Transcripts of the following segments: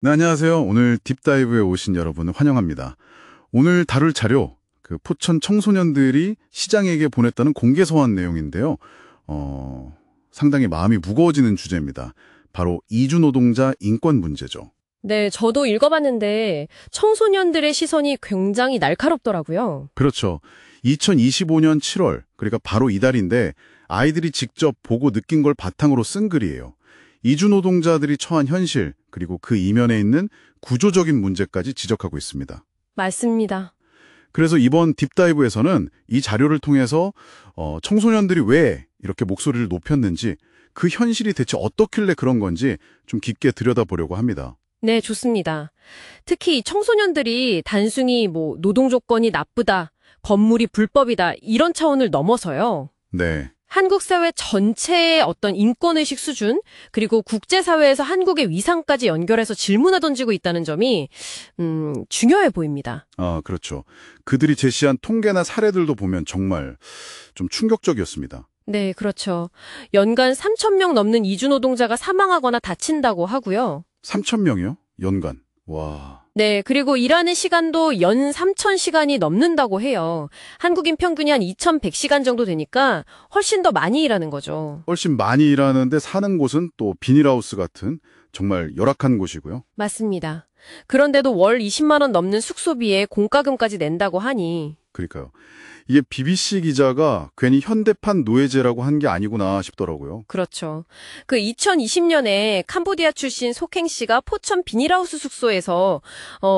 네, 안녕하세요. 오늘 딥다이브에 오신 여러분을 환영합니다. 오늘 다룰 자료, 포천 청소년들이 시장에게 보냈다는 공개 소환 내용인데요. 상당히 마음이 무거워지는 주제입니다. 바로 이주 노동자 인권 문제죠. 네, 저도 읽어봤는데 청소년들의 시선이 굉장히 날카롭더라고요. 그렇죠. 2025년 7월, 그러니까 바로 이달인데 아이들이 직접 보고 느낀 걸 바탕으로 쓴 글이에요. 이주 노동자들이 처한 현실, 그리고 그 이면에 있는 구조적인 문제까지 지적하고 있습니다. 맞습니다. 그래서 이번 딥다이브에서는 이 자료를 통해서 청소년들이 왜 이렇게 목소리를 높였는지, 그 현실이 대체 어떻길래 그런 건지 좀 깊게 들여다보려고 합니다. 네, 좋습니다. 특히 청소년들이 단순히 노동 조건이 나쁘다, 건물이 불법이다 이런 차원을 넘어서요. 네, 한국 사회 전체의 어떤 인권의식 수준, 그리고 국제사회에서 한국의 위상까지 연결해서 질문을 던지고 있다는 점이 중요해 보입니다. 그렇죠. 그들이 제시한 통계나 사례들도 보면 정말 좀 충격적이었습니다. 네, 그렇죠. 연간 3,000명 넘는 이주 노동자가 사망하거나 다친다고 하고요. 3,000명이요? 연간. 와. 네, 그리고 일하는 시간도 연 3,000시간이 넘는다고 해요. 한국인 평균이 한 2,100시간 정도 되니까 훨씬 더 많이 일하는 거죠. 훨씬 많이 일하는데 사는 곳은 또 비닐하우스 같은 정말 열악한 곳이고요. 맞습니다. 그런데도 월 20만 원 넘는 숙소비에 공과금까지 낸다고 하니. 그러니까요. 이게 BBC 기자가 괜히 현대판 노예제라고 한 게 아니구나 싶더라고요. 그렇죠. 그 2020년에 캄보디아 출신 속행 씨가 포천 비닐하우스 숙소에서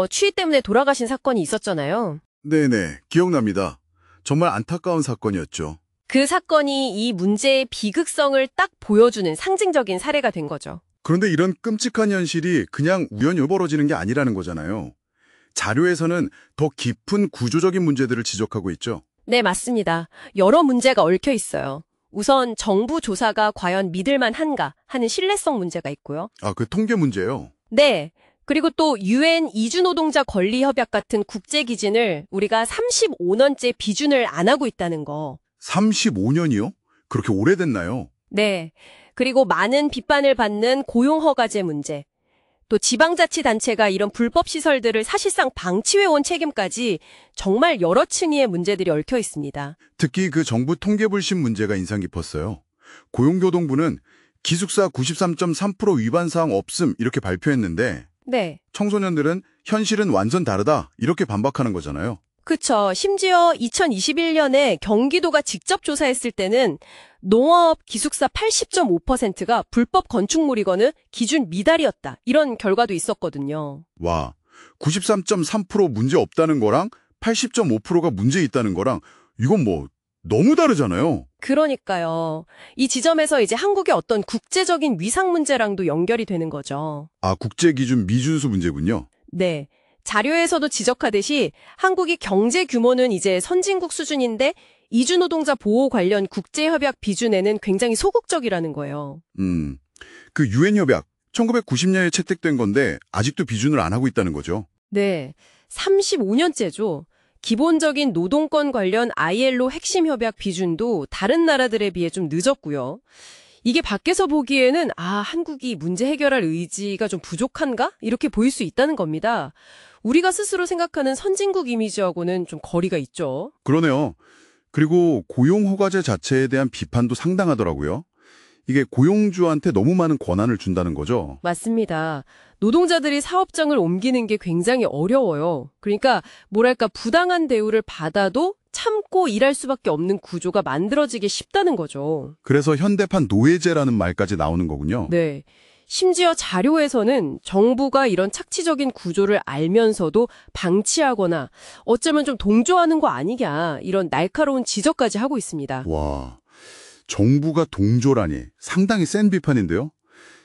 추위 때문에 돌아가신 사건이 있었잖아요. 네네, 기억납니다. 정말 안타까운 사건이었죠. 그 사건이 이 문제의 비극성을 딱 보여주는 상징적인 사례가 된 거죠. 그런데 이런 끔찍한 현실이 그냥 우연히 벌어지는 게 아니라는 거잖아요. 자료에서는 더 깊은 구조적인 문제들을 지적하고 있죠. 네, 맞습니다. 여러 문제가 얽혀 있어요. 우선 정부 조사가 과연 믿을만 한가 하는 신뢰성 문제가 있고요. 그 통계 문제요. 네. 그리고 또 UN 이주노동자 권리협약 같은 국제 기준을 우리가 35년째 비준을 안 하고 있다는 거. 35년이요? 그렇게 오래됐나요? 네. 그리고 많은 비판을 받는 고용허가제 문제. 또 지방자치단체가 이런 불법 시설들을 사실상 방치해온 책임까지 정말 여러 층위의 문제들이 얽혀 있습니다. 특히 그 정부 통계 불신 문제가 인상 깊었어요. 고용교동부는 기숙사 93.3% 위반 사항 없음 이렇게 발표했는데 네. 청소년들은 현실은 완전 다르다 이렇게 반박하는 거잖아요. 그쵸. 심지어 2021년에 경기도가 직접 조사했을 때는 농업 기숙사 80.5%가 불법 건축물이거나 기준 미달이었다. 이런 결과도 있었거든요. 와, 93.3% 문제 없다는 거랑 80.5%가 문제 있다는 거랑 이건 너무 다르잖아요. 그러니까요. 이 지점에서 이제 한국의 어떤 국제적인 위상 문제랑도 연결이 되는 거죠. 국제기준 미준수 문제군요. 네. 자료에서도 지적하듯이 한국이 경제 규모는 이제 선진국 수준인데 이주 노동자 보호 관련 국제협약 비준에는 굉장히 소극적이라는 거예요. 그 유엔 협약 1990년에 채택된 건데 아직도 비준을 안 하고 있다는 거죠. 네. 35년째죠. 기본적인 노동권 관련 ILO 핵심 협약 비준도 다른 나라들에 비해 좀 늦었고요. 이게 밖에서 보기에는 한국이 문제 해결할 의지가 좀 부족한가? 이렇게 보일 수 있다는 겁니다. 우리가 스스로 생각하는 선진국 이미지하고는 좀 거리가 있죠. 그러네요. 그리고 고용허가제 자체에 대한 비판도 상당하더라고요. 이게 고용주한테 너무 많은 권한을 준다는 거죠. 맞습니다. 노동자들이 사업장을 옮기는 게 굉장히 어려워요. 그러니까 부당한 대우를 받아도 참고 일할 수밖에 없는 구조가 만들어지기 쉽다는 거죠. 그래서 현대판 노예제라는 말까지 나오는 거군요. 네. 심지어 자료에서는 정부가 이런 착취적인 구조를 알면서도 방치하거나 어쩌면 좀 동조하는 거 아니냐 이런 날카로운 지적까지 하고 있습니다. 와, 정부가 동조라니 상당히 센 비판인데요.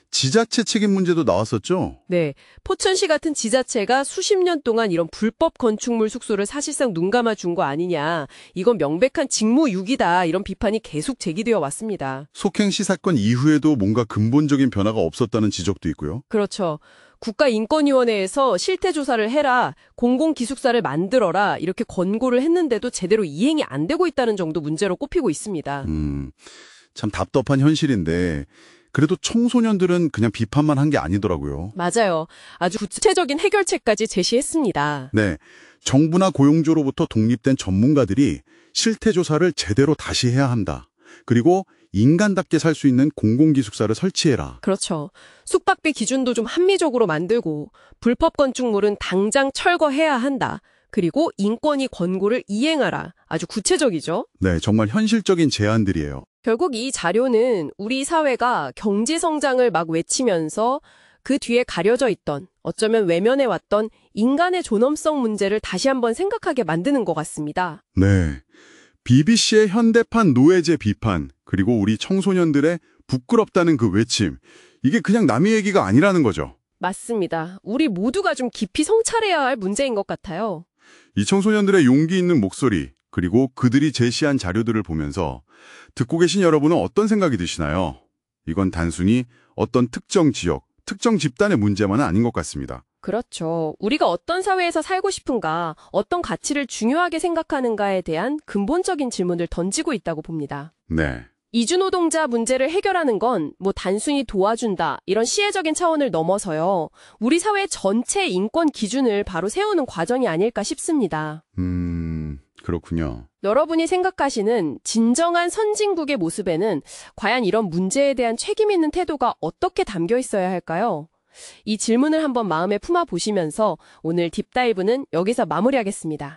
지자체 책임 문제도 나왔었죠? 네. 포천시 같은 지자체가 수십 년 동안 이런 불법 건축물 숙소를 사실상 눈 감아 준 거 아니냐. 이건 명백한 직무유기다. 이런 비판이 계속 제기되어 왔습니다. 속행시 사건 이후에도 뭔가 근본적인 변화가 없었다는 지적도 있고요. 그렇죠. 국가인권위원회에서 실태조사를 해라, 공공기숙사를 만들어라 이렇게 권고를 했는데도 제대로 이행이 안 되고 있다는 정도 문제로 꼽히고 있습니다. 참 답답한 현실인데 그래도 청소년들은 그냥 비판만 한 게 아니더라고요. 맞아요. 아주 구체적인 해결책까지 제시했습니다. 네, 정부나 고용주로부터 독립된 전문가들이 실태 조사를 제대로 다시 해야 한다. 그리고 인간답게 살 수 있는 공공기숙사를 설치해라. 그렇죠. 숙박비 기준도 좀 합리적으로 만들고 불법 건축물은 당장 철거해야 한다. 그리고 인권위 권고를 이행하라. 아주 구체적이죠. 네, 정말 현실적인 제안들이에요. 결국 이 자료는 우리 사회가 경제 성장을 막 외치면서 그 뒤에 가려져 있던, 어쩌면 외면해 왔던 인간의 존엄성 문제를 다시 한번 생각하게 만드는 것 같습니다. 네, BBC의 현대판 노예제 비판, 그리고 우리 청소년들의 부끄럽다는 그 외침, 이게 그냥 남의 얘기가 아니라는 거죠. 맞습니다. 우리 모두가 좀 깊이 성찰해야 할 문제인 것 같아요. 이 청소년들의 용기 있는 목소리, 그리고 그들이 제시한 자료들을 보면서 듣고 계신 여러분은 어떤 생각이 드시나요? 이건 단순히 어떤 특정 지역, 특정 집단의 문제만은 아닌 것 같습니다. 그렇죠. 우리가 어떤 사회에서 살고 싶은가, 어떤 가치를 중요하게 생각하는가에 대한 근본적인 질문을 던지고 있다고 봅니다. 네. 이주노동자 문제를 해결하는 건 뭐 단순히 도와준다 이런 시혜적인 차원을 넘어서요. 우리 사회 전체 인권 기준을 바로 세우는 과정이 아닐까 싶습니다. 그렇군요. 여러분이 생각하시는 진정한 선진국의 모습에는 과연 이런 문제에 대한 책임 있는 태도가 어떻게 담겨 있어야 할까요? 이 질문을 한번 마음에 품어보시면서 오늘 딥다이브는 여기서 마무리하겠습니다.